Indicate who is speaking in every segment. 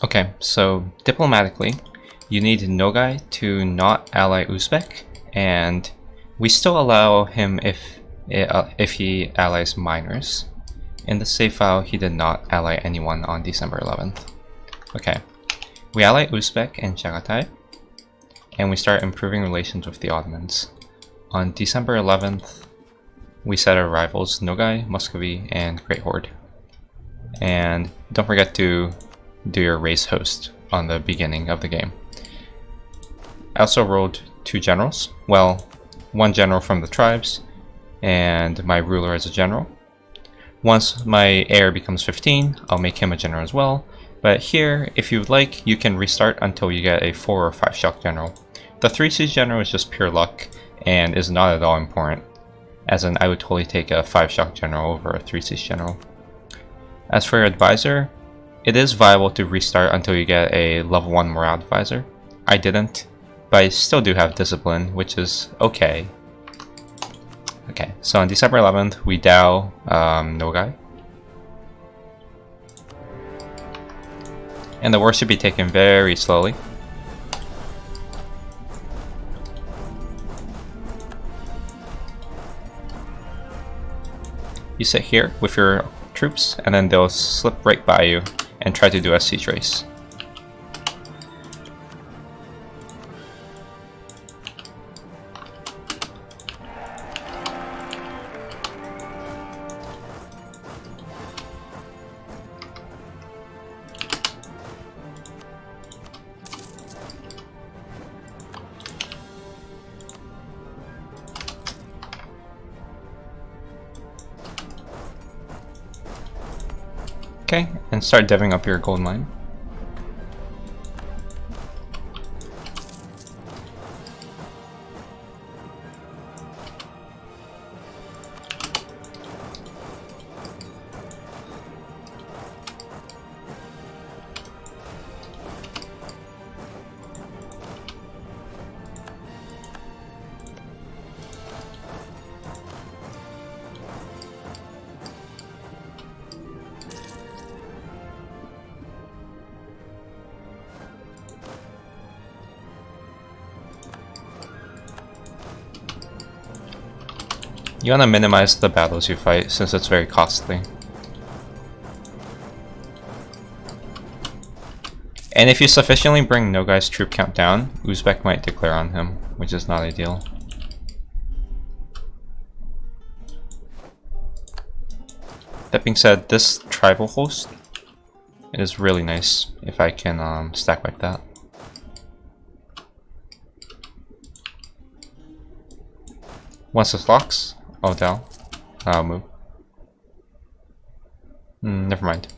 Speaker 1: Okay, so diplomatically, you need Nogai to not ally Uzbek, and we still allow him if he allies minors. In the save file, he did not ally anyone on December 11th. Okay, we ally Uzbek and Chagatai, and we start improving relations with the Ottomans. On December 11th, we set our rivals Nogai, Muscovy, and Great Horde. And don't forget to do your race host on the beginning of the game. I also rolled 2 generals. Well, 1 general from the tribes, and my ruler as a general. Once my heir becomes 15, I'll make him a general as well. But here, if you would like, you can restart until you get a 4 or 5 shock general. The 3 siege general is just pure luck and is not at all important. As in, I would totally take a 5 shock general over a 3 siege general. As for your advisor, it is viable to restart until you get a level 1 morale advisor. I didn't, but I still do have discipline, which is okay. Okay, so on December 11th, we Dow Nogai. And the war should be taken very slowly. You sit here with your troops, and then they'll slip right by you and try to do a siege race. Okay, and start deving up your gold mine. You want to minimize the battles you fight since it's very costly. And if you sufficiently bring Nogai's troop count down, Uzbek might declare on him, which is not ideal. That being said, this tribal host is really nice if I can stack like that. Once this locks, oh down, I'll move. Never mind.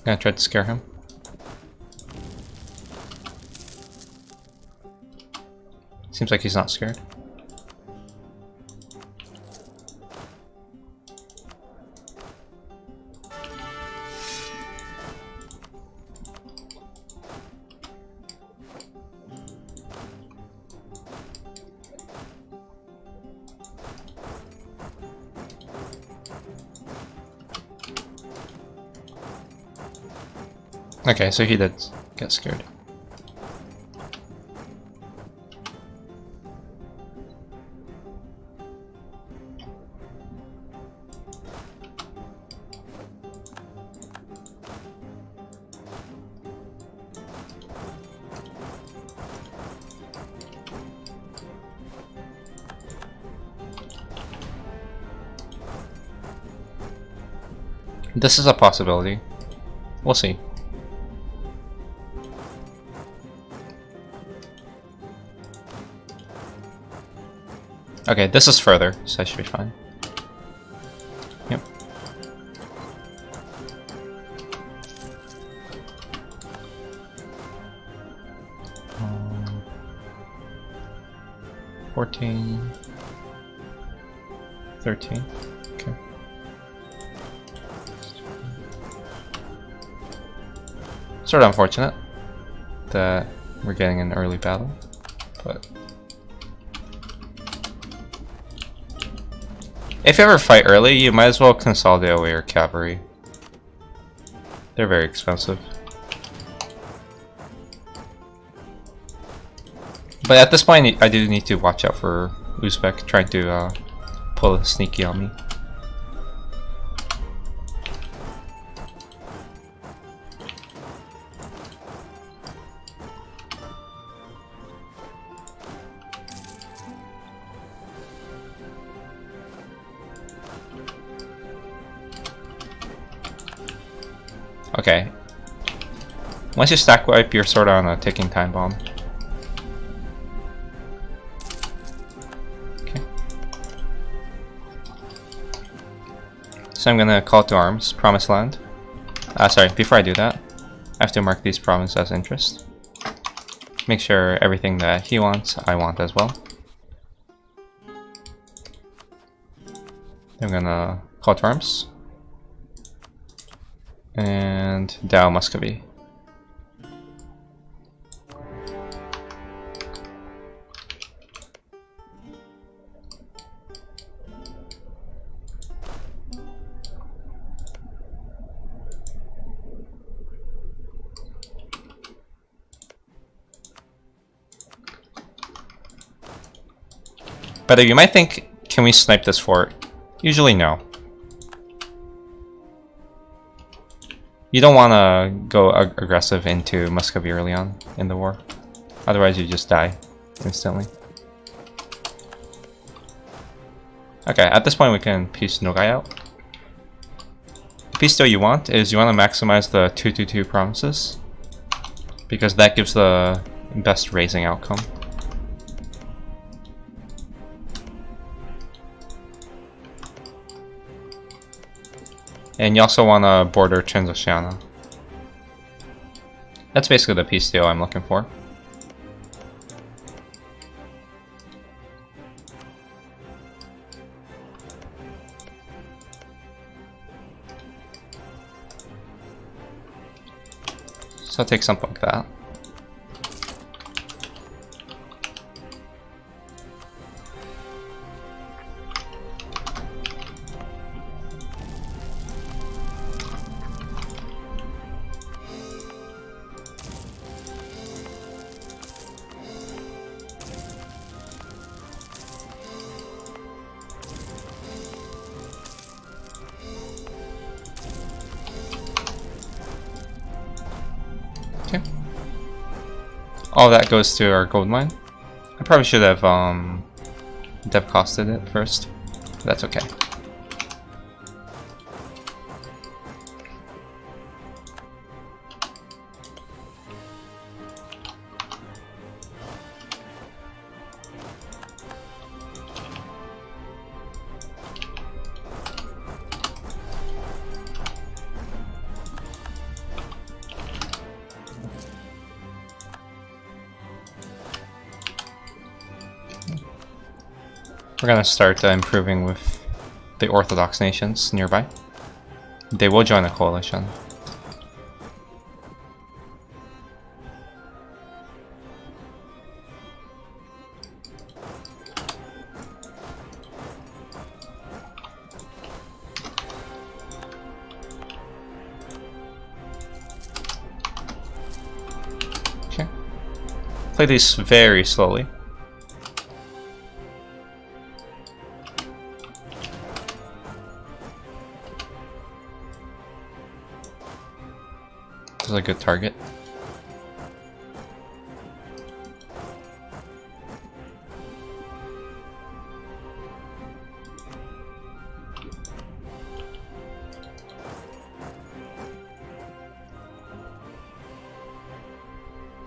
Speaker 1: I tried to scare him. Seems like he's not scared. Okay, so he did get scared. This is a possibility. We'll see. Okay, this is further, so I should be fine. Yep. 14, 13. Okay. Sort of unfortunate that we're getting an early battle, but if you ever fight early, you might as well consolidate away your cavalry. They're very expensive. But at this point, I do need to watch out for Uzbek trying to pull a sneaky on me. Okay. Once you stack wipe, you're sort of on a ticking time bomb. Okay. So I'm gonna call to arms, Promised Land. Sorry, before I do that, I have to mark these provinces as interest. Make sure everything that he wants, I want as well. I'm gonna call to arms. And Dow Muscovy. But you might think, can we snipe this fort? Usually no. You don't want to go aggressive into Muscovy early on in the war. Otherwise you just die instantly. Okay, at this point we can piece Nogai out. The piece though you want to maximize the 222 provinces, because that gives the best raising outcome. And you also want to border Transoceania. That's basically the piece deal I'm looking for. So I'll take something like that. All that goes to our gold mine. I probably should have dev costed it first. But that's okay. We're gonna start improving with the Orthodox nations nearby. They will join a coalition. Okay. Play these very slowly. This is a good target.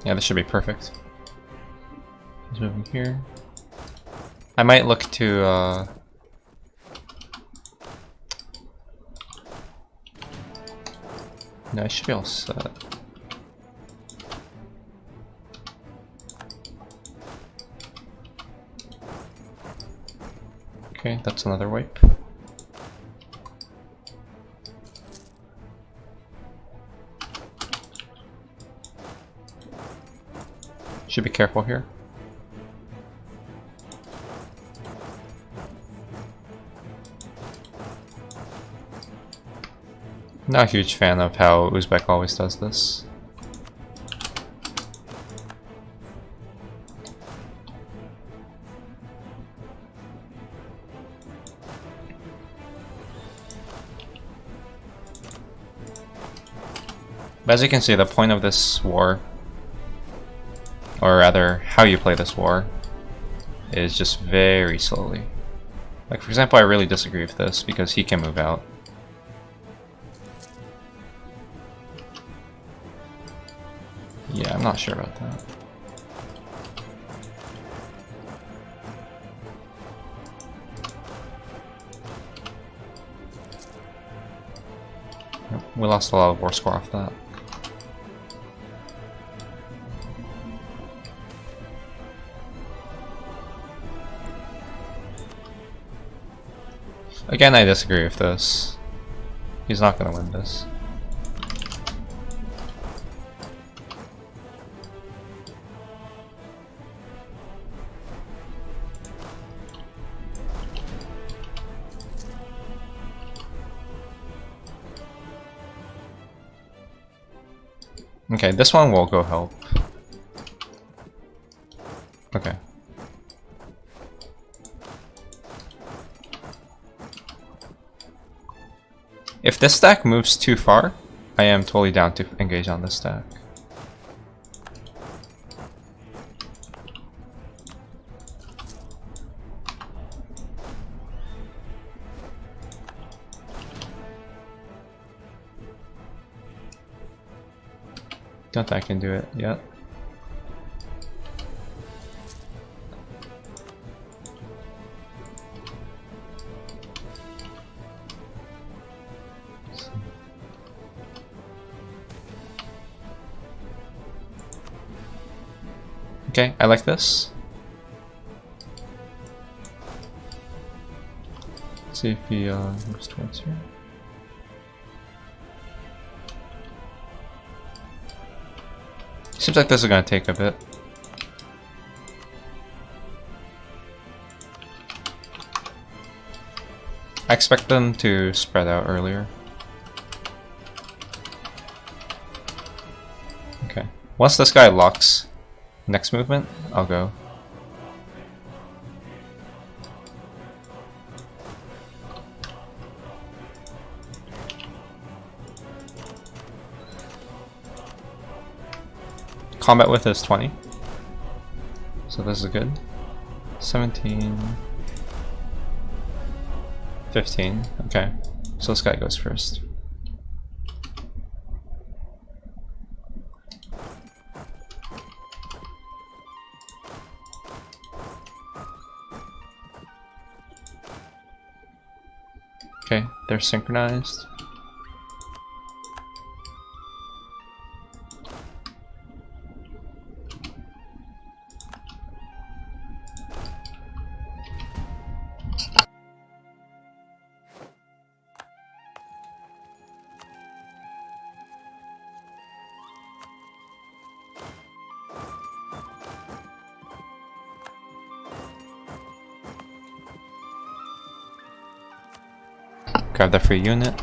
Speaker 1: Yeah, this should be perfect. He's moving here. I might look to no, I should be all set. Okay, that's another wipe. Should be careful here. Not a huge fan of how Uzbek always does this. But as you can see, the point of this war, or rather, how you play this war, is just very slowly. Like, for example, I really disagree with this because he can move out. Yeah, I'm not sure about that. We lost a lot of war score off that. Again, I disagree with this. He's not gonna win this. Okay, this one will go help. Okay. If this stack moves too far, I am totally down to engage on this stack. Don't think I can do it yet. Okay, I like this. Let's see if he moves towards here. Seems like this is gonna take a bit. I expect them to spread out earlier. Okay. Once this guy locks next movement, I'll go. Combat width is 20. So this is good. 17. 15. Okay. So this guy goes first. Okay, they're synchronized. Grab the free unit.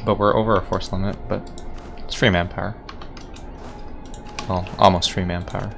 Speaker 1: But we're over our force limit, but it's free manpower. Well, almost free manpower.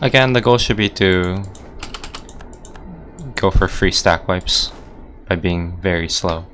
Speaker 1: Again, the goal should be to go for free stack wipes by being very slow.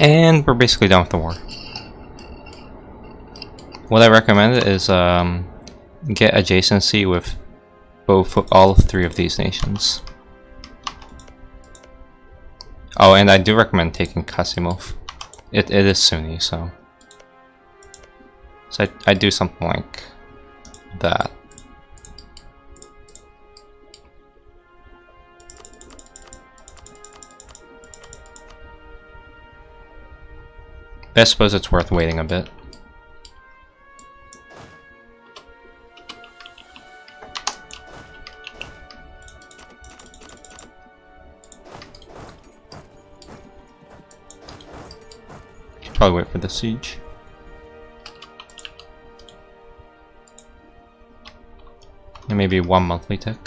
Speaker 1: And we're basically done with the war. What I recommend is get adjacency with all three of these nations. Oh, and I do recommend taking Kasimov. It is Sunni, so I do something like that. I suppose it's worth waiting a bit. Should probably wait for the siege. And maybe 1 monthly tick.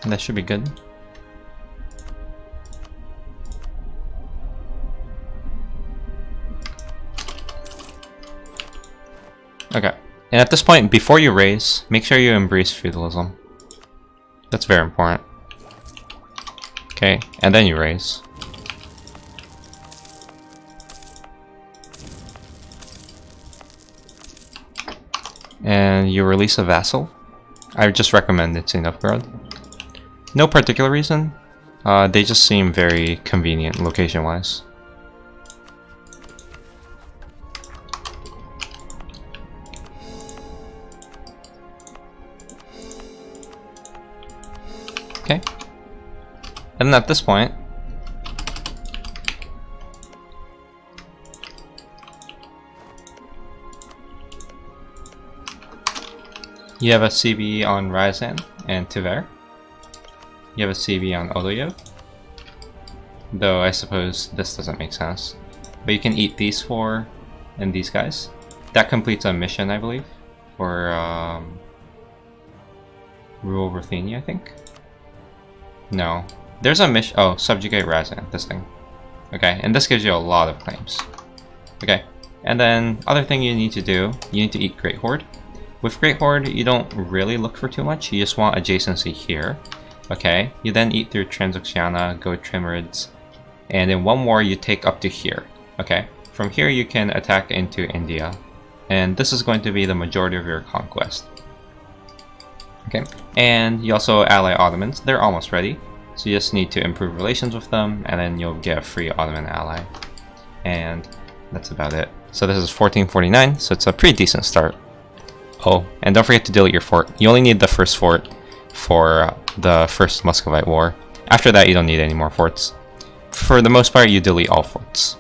Speaker 1: And that should be good. Okay. And at this point, before you raise, make sure you embrace feudalism. That's very important. Okay, and then you raise. And you release a vassal. I would just recommend it's in Novgorod. No particular reason. They just seem very convenient location-wise. Okay. And then at this point, you have a CB on Ryazan and Tver. You have a CB on Odoyev. Though I suppose this doesn't make sense. But you can eat these four and these guys. That completes a mission, I believe, for rule Ruthenia, I think. No. There's a mission. Oh, subjugate Ryazan, this thing. Okay, and this gives you a lot of claims. Okay, and then other thing you need to do, you need to eat Great Horde. With Great Horde, you don't really look for too much. You just want adjacency here. Okay, you then eat through Transoxiana, go Trimurids, and in one war you take up to here. Okay, from here you can attack into India, and this is going to be the majority of your conquest. Okay, and you also ally Ottomans. They're almost ready, so you just need to improve relations with them, and then you'll get a free Ottoman ally. And that's about it. So this is 1449, so it's a pretty decent start. Oh, and don't forget to delete your fort. You only need the first fort for the first Muscovite war. After that, you don't need any more forts. For the most part, you delete all forts.